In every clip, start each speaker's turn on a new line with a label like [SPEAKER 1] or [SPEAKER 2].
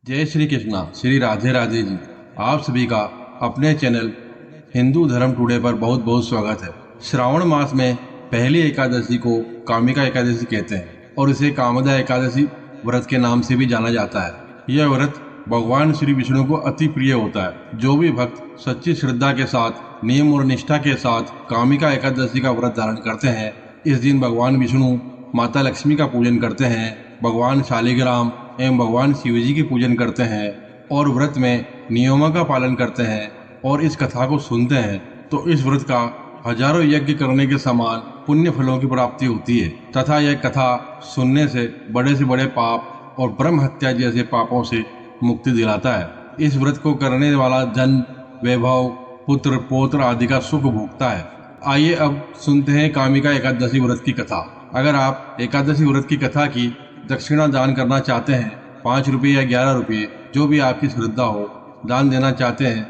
[SPEAKER 1] जय श्री कृष्णा, श्री राधे राधे जी। आप सभी का अपने चैनल हिंदू धर्म टुडे पर बहुत बहुत स्वागत है। श्रावण मास में पहली एकादशी को कामिका एकादशी कहते हैं और इसे कामदा एकादशी व्रत के नाम से भी जाना जाता है। यह व्रत भगवान श्री विष्णु को अति प्रिय होता है। जो भी भक्त सच्ची श्रद्धा के साथ, नियम और निष्ठा के साथ कामिका एकादशी का व्रत धारण करते हैं, इस दिन भगवान विष्णु, माता लक्ष्मी का पूजन करते हैं, भगवान शालिग्राम एवं भगवान शिव जी की पूजन करते हैं और व्रत में नियमों का पालन करते हैं और इस कथा को सुनते हैं, तो इस व्रत का हजारों यज्ञ करने के समान पुण्य फलों की प्राप्ति होती है तथा यह कथा सुनने से बड़े पाप और ब्रह्म हत्या जैसे पापों से मुक्ति दिलाता है। इस व्रत को करने वाला जन, वैभव, पुत्र, पौत्र आदि का सुख भोगता है। आइए अब सुनते हैं कामिका एकादशी व्रत की कथा। अगर आप एकादशी व्रत की कथा की दक्षिणा दान करना चाहते हैं, 5 रुपये या 11 रुपये, जो भी आपकी श्रद्धा हो, दान देना चाहते हैं,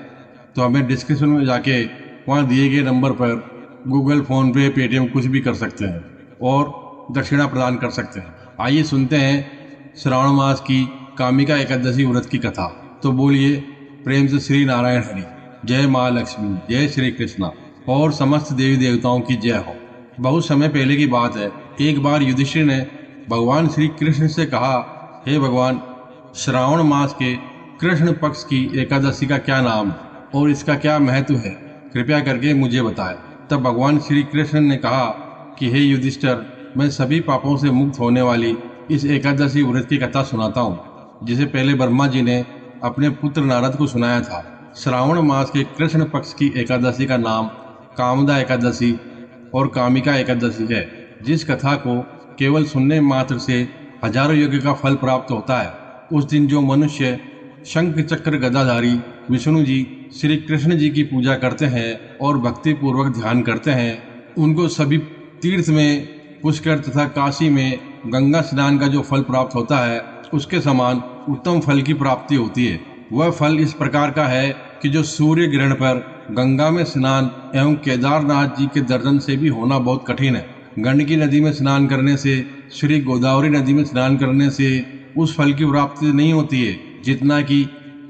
[SPEAKER 1] तो हमें डिस्क्रिप्शन में जाके वहाँ दिए गए नंबर पर गूगल, फोन पे, पेटीएम कुछ भी कर सकते हैं और दक्षिणा प्रदान कर सकते हैं। आइए सुनते हैं श्रावण मास की कामिका एकादशी व्रत की कथा। तो बोलिए प्रेम से श्री नारायण हरि। जय माँ लक्ष्मी, जय श्री कृष्णा और समस्त देवी देवताओं की जय हो। बहुत समय पहले की बात है। एक बार युधिष्ठिर ने भगवान श्री कृष्ण से कहा, हे भगवान, श्रावण मास के कृष्ण पक्ष की एकादशी का क्या नाम है और इसका क्या महत्व है, कृपया करके मुझे बताएं। तब भगवान श्री कृष्ण ने कहा कि हे युधिष्ठिर, मैं सभी पापों से मुक्त होने वाली इस एकादशी व्रत की कथा सुनाता हूँ, जिसे पहले ब्रह्मा जी ने अपने पुत्र नारद को सुनाया था। श्रावण मास के कृष्ण पक्ष की एकादशी का नाम कामदा एकादशी और कामिका एकादशी है। जिस कथा को केवल सुनने मात्र से हजारों यज्ञ का फल प्राप्त होता है। उस दिन जो मनुष्य शंख चक्र गदाधारी विष्णु जी, श्री कृष्ण जी की पूजा करते हैं और भक्ति पूर्वक ध्यान करते हैं, उनको सभी तीर्थ में, पुष्कर तथा काशी में गंगा स्नान का जो फल प्राप्त होता है, उसके समान उत्तम फल की प्राप्ति होती है। वह फल इस प्रकार का है कि जो सूर्य ग्रहण पर गंगा में स्नान एवं केदारनाथ जी के दर्शन से भी होना बहुत कठिन है। गंडकी नदी में स्नान करने से, श्री गोदावरी नदी में स्नान करने से उस फल की प्राप्ति नहीं होती है जितना कि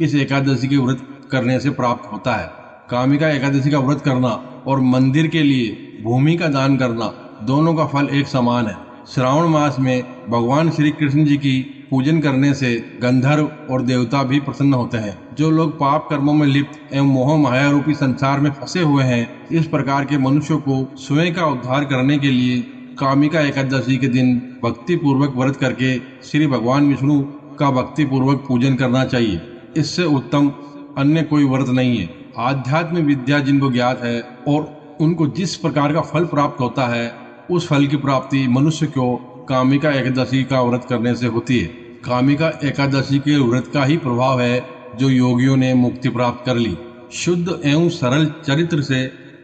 [SPEAKER 1] इस एकादशी के व्रत करने से प्राप्त होता है। कामिका एकादशी का व्रत करना और मंदिर के लिए भूमि का दान करना, दोनों का फल एक समान है। श्रावण मास में भगवान श्री कृष्ण जी की पूजन करने से गंधर्व और देवता भी प्रसन्न होते हैं। जो लोग पाप कर्मों में लिप्त एवं मोह माया रूपी संसार में फंसे हुए हैं, इस प्रकार के मनुष्यों को स्वयं का उद्धार करने के लिए कामिका एकादशी के दिन भक्ति पूर्वक व्रत करके श्री भगवान विष्णु का भक्ति पूर्वक पूजन करना चाहिए। इससे उत्तम अन्य कोई व्रत नहीं है। आध्यात्म विद्या जिनको ज्ञात है और उनको जिस प्रकार का फल प्राप्त होता है, उस फल की प्राप्ति मनुष्य को कामिका एकादशी का व्रत करने से होती है। कामिका एकादशी के व्रत का ही प्रभाव है जो योगियों ने मुक्ति प्राप्त कर ली। शुद्ध एवं सरल चरित्र से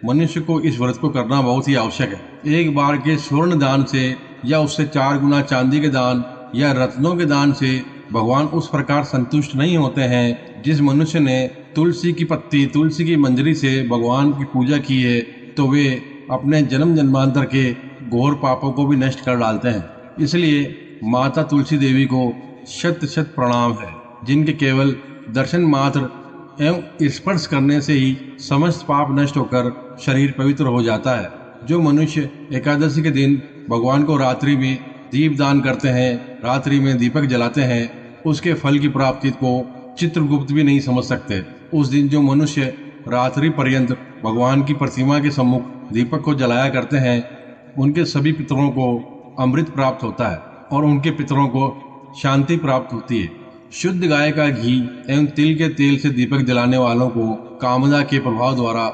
[SPEAKER 1] मनुष्य को इस व्रत को करना बहुत ही आवश्यक है। एक बार के स्वर्ण दान से या उससे 4 गुना चांदी के दान या रत्नों के दान से भगवान उस प्रकार संतुष्ट नहीं होते हैं। जिस मनुष्य ने तुलसी की पत्ती, तुलसी की मंजरी से भगवान की पूजा की है, तो वे अपने जन्म जन्मांतर के घोर पापों को भी नष्ट कर डालते हैं। इसलिए माता तुलसी देवी को शत शत प्रणाम है, जिनके केवल दर्शन मात्र एवं स्पर्श करने से ही समस्त पाप नष्ट होकर शरीर पवित्र हो जाता है। जो मनुष्य एकादशी के दिन भगवान को रात्रि में दीप दान करते हैं, रात्रि में दीपक जलाते हैं, उसके फल की प्राप्ति को चित्रगुप्त भी नहीं समझ सकते। उस दिन जो मनुष्य रात्रि पर्यंत भगवान की प्रतिमा के सम्मुख दीपक को जलाया करते हैं, उनके सभी पितरों को अमृत प्राप्त होता है और उनके पितरों को शांति प्राप्त होती है। शुद्ध गाय का घी एवं तिल के तेल से दीपक जलाने वालों को कामदा के प्रभाव द्वारा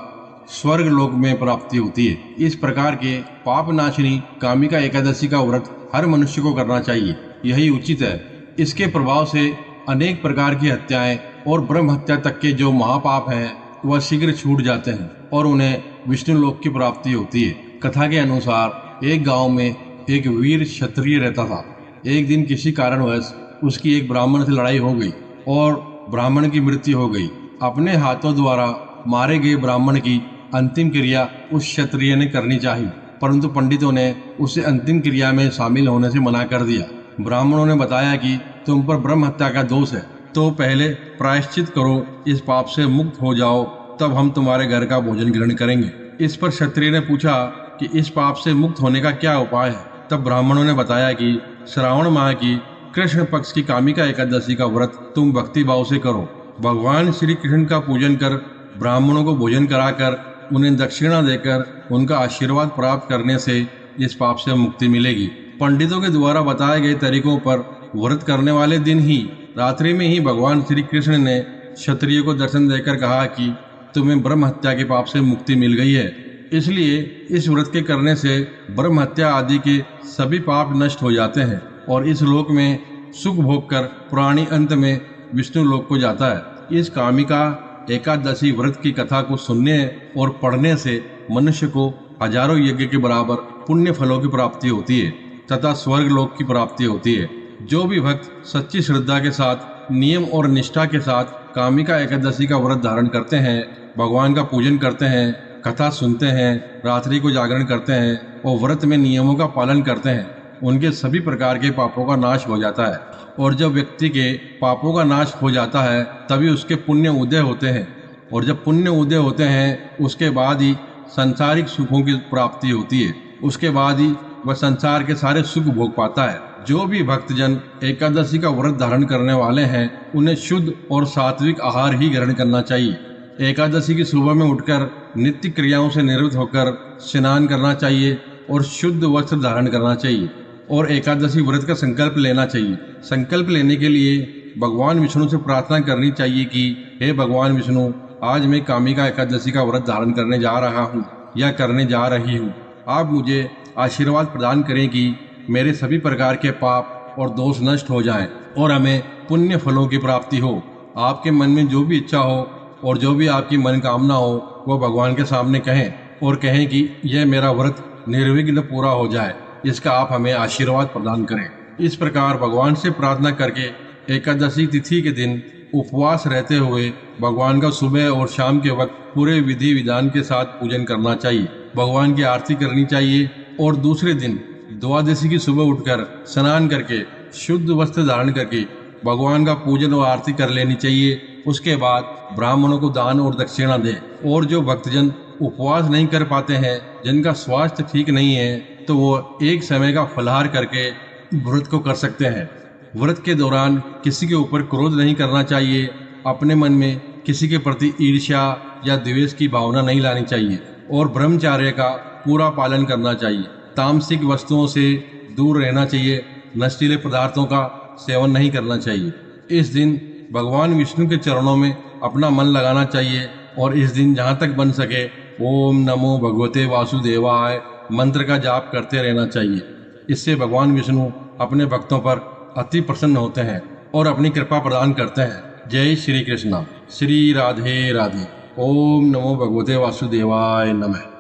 [SPEAKER 1] स्वर्ग लोक में प्राप्ति होती है। इस प्रकार के पाप नाशिनी कामिका एकादशी का व्रत हर मनुष्य को करना चाहिए, यही उचित है। इसके प्रभाव से अनेक प्रकार की हत्याएं और ब्रह्म हत्या तक के जो महापाप हैं, वह शीघ्र छूट जाते हैं और उन्हें विष्णु लोक की प्राप्ति होती है। कथा के अनुसार एक गांव में एक वीर क्षत्रिय रहता था। एक दिन किसी कारणवश उसकी एक ब्राह्मण से लड़ाई हो गई और ब्राह्मण की मृत्यु हो गई। अपने हाथों द्वारा मारे गए ब्राह्मण की अंतिम क्रिया उस क्षत्रिय ने करनी चाहिए, परंतु पंडितों ने उसे अंतिम क्रिया में शामिल होने से मना कर दिया। ब्राह्मणों ने बताया कि तुम पर ब्रह्म हत्या का दोष है, तो पहले प्रायश्चित करो, इस पाप से मुक्त हो जाओ, तब हम तुम्हारे घर का भोजन ग्रहण करेंगे। इस पर क्षत्रिय ने पूछा कि इस पाप से मुक्त होने का क्या उपाय है। तब ब्राह्मणों ने बताया कि श्रावण माह की कृष्ण पक्ष की कामिका एकादशी का व्रत तुम भक्ति भाव से करो। भगवान श्री कृष्ण का पूजन कर, ब्राह्मणों को भोजन कराकर, उन्हें दक्षिणा देकर उनका आशीर्वाद प्राप्त करने से इस पाप से मुक्ति मिलेगी। पंडितों के द्वारा बताए गए तरीकों पर व्रत करने वाले दिन ही रात्रि में ही भगवान श्री कृष्ण ने क्षत्रिय को दर्शन देकर कहा कि तुम्हें ब्रह्म हत्या के पाप से मुक्ति मिल गई है। इसलिए इस व्रत के करने से ब्रह्म हत्या आदि के सभी पाप नष्ट हो जाते हैं और इस लोक में सुख भोग कर प्राणी अंत में विष्णु लोक को जाता है। इस कामिका एकादशी व्रत की कथा को सुनने और पढ़ने से मनुष्य को हजारों यज्ञ के बराबर पुण्य फलों की प्राप्ति होती है तथा स्वर्ग लोक की प्राप्ति होती है। जो भी भक्त सच्ची श्रद्धा के साथ, नियम और निष्ठा के साथ कामिका एकादशी का व्रत धारण करते हैं, भगवान का पूजन करते हैं, कथा सुनते हैं, रात्रि को जागरण करते हैं और व्रत में नियमों का पालन करते हैं, उनके सभी प्रकार के पापों का नाश हो जाता है। और जब व्यक्ति के पापों का नाश हो जाता है तभी उसके पुण्य उदय होते हैं और जब पुण्य उदय होते हैं उसके बाद ही सांसारिक सुखों की प्राप्ति होती है। उसके बाद ही वह संसार के सारे सुख भोग पाता है। जो भी भक्तजन एकादशी का व्रत धारण करने वाले हैं उन्हें शुद्ध और सात्विक आहार ही ग्रहण करना चाहिए। एकादशी की सुबह में उठकर नित्य क्रियाओं से निवृत्त होकर स्नान करना चाहिए और शुद्ध वस्त्र धारण करना चाहिए और एकादशी व्रत का संकल्प लेना चाहिए। संकल्प लेने के लिए भगवान विष्णु से प्रार्थना करनी चाहिए कि हे भगवान विष्णु, आज मैं कामिका एकादशी का व्रत धारण करने जा रहा हूँ या करने जा रही हूँ। आप मुझे आशीर्वाद प्रदान करें कि मेरे सभी प्रकार के पाप और दोष नष्ट हो जाएं और हमें पुण्य फलों की प्राप्ति हो। आपके मन में जो भी इच्छा हो और जो भी आपकी मनोकामना हो वो भगवान के सामने कहें और कहें कि यह मेरा व्रत निर्विघ्न पूरा हो जाए, इसका आप हमें आशीर्वाद प्रदान करें। इस प्रकार भगवान से प्रार्थना करके एकादशी तिथि के दिन उपवास रहते हुए भगवान का सुबह और शाम के वक्त पूरे विधि विधान के साथ पूजन करना चाहिए। भगवान की आरती करनी चाहिए और दूसरे दिन द्वादशी की सुबह उठकर स्नान करके शुद्ध वस्त्र धारण करके भगवान का पूजन और आरती कर लेनी चाहिए। उसके बाद ब्राह्मणों को दान और दक्षिणा दें। और जो भक्तजन उपवास नहीं कर पाते हैं, जिनका स्वास्थ्य ठीक नहीं है, तो वो एक समय का फलाहार करके व्रत को कर सकते हैं। व्रत के दौरान किसी के ऊपर क्रोध नहीं करना चाहिए। अपने मन में किसी के प्रति ईर्ष्या या द्वेष की भावना नहीं लानी चाहिए और ब्रह्मचर्य का पूरा पालन करना चाहिए। तामसिक वस्तुओं से दूर रहना चाहिए। नशीले पदार्थों का सेवन नहीं करना चाहिए। इस दिन भगवान विष्णु के चरणों में अपना मन लगाना चाहिए और इस दिन जहाँ तक बन सके ओम नमो भगवते वासुदेवाय मंत्र का जाप करते रहना चाहिए। इससे भगवान विष्णु अपने भक्तों पर अति प्रसन्न होते हैं और अपनी कृपा प्रदान करते हैं। जय श्री कृष्णा। श्री राधे राधे। ओम नमो भगवते वासुदेवाय नमः।